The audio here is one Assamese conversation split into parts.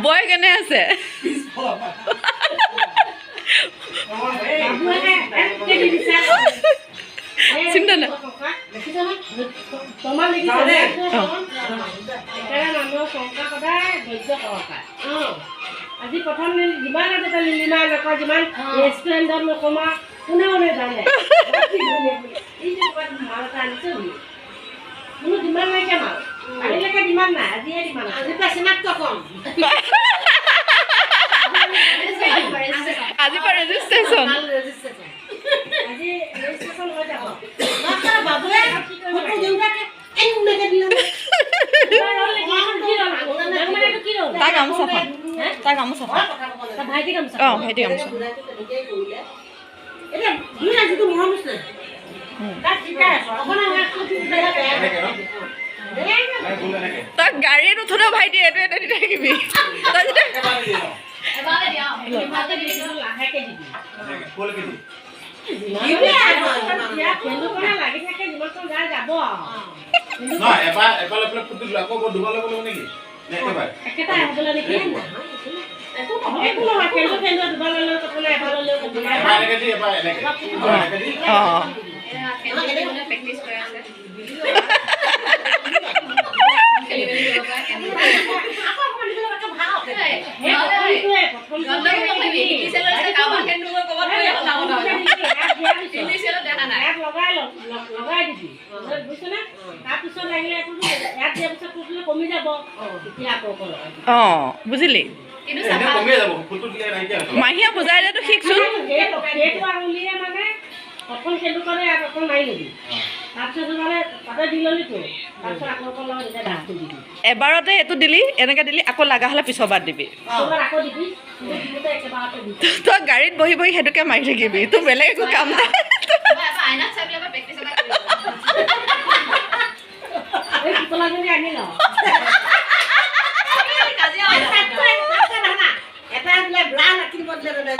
বয় কেনে আছে চিন্তা নাই আজি প্ৰথম যিমান আগতে লিলিমা নকয় যিমান ৰেষ্টুৰেণ্টত নকমা কোনেও নাজানে মাল এটা আনিছে কোনো যিমান নাইকিয়া মাল কালিলৈকে যিমান নাই আজিহে যিমান আজি চিনাক্ত কম আজি পৰা ৰেজিষ্ট্ৰেশ্যন আজি ৰেজিষ্ট্ৰেশ্যন হৈ যাব বাবুৱে ফটো দিওঁতে এনেকে দিলে তাৰ গামোচা তাৰ গামোচা ভাইটি গামোচা অঁ ভাইটি গামোচা এতিয়া দুই আজিটো মৰম আছে তাত শিকাই আছো তই গাড়ীত উঠোতে ভাইটি এইটো এটা দি থাকিবি তই যেতিয়া অঁ বুজিলি মাহীয়ে বুজাই দিয়াটো শিকচোন প্ৰথম সেইটো কৰে প্ৰথম মাৰি ল'বি তাৰপিছত মানে তাতে দি ল'লি তো তাৰপিছত আকৌ লগত এতিয়া ডাঙৰটো দিবি এবাৰতে এইটো দিলি এনেকৈ দিলি আকৌ লগা হ'লে পিছৰবাৰ দিবি আকৌ দিবি একেবাৰতে দিবি তই গাড়ীত বহি বহি সেইটোকে মাৰি থাকিবি তোৰ বেলেগ একো কাম নাই পুতলাজনী আনি ল এটা বোলে ব্ৰা ৰাখিব দিলে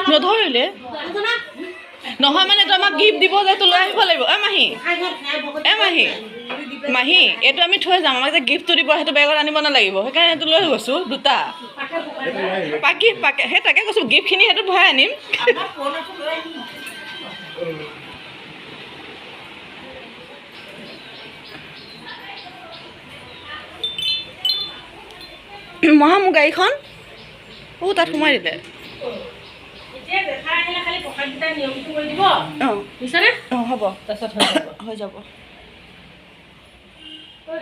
নধৰিলে নহয় মানে তই আমাক গিফ্ট দিব যে তোৰ লৈ আহিব লাগিব মাহী এইটো আমি থৈ যাম আমাক যে গিফ্টটো দিব সেইটো বেগত আনিব নালাগিব সেইকাৰণে এইটো লৈ গৈছোঁ দুটা পাকি সেই তাকে কৈছোঁ গিফ্টখিনি সেইটোত ভৰাই আনিম মহা মোৰ গাড়ীখন তাত সোমাই দিলে এতিয়া দেখাই আহিলে খালি প্ৰসাদকেইটা নিয়মটো কৰি দিব অঁ বুজিছানে অঁ হ'ব তাৰপিছত হৈ যাব হৈ যাব ঐ,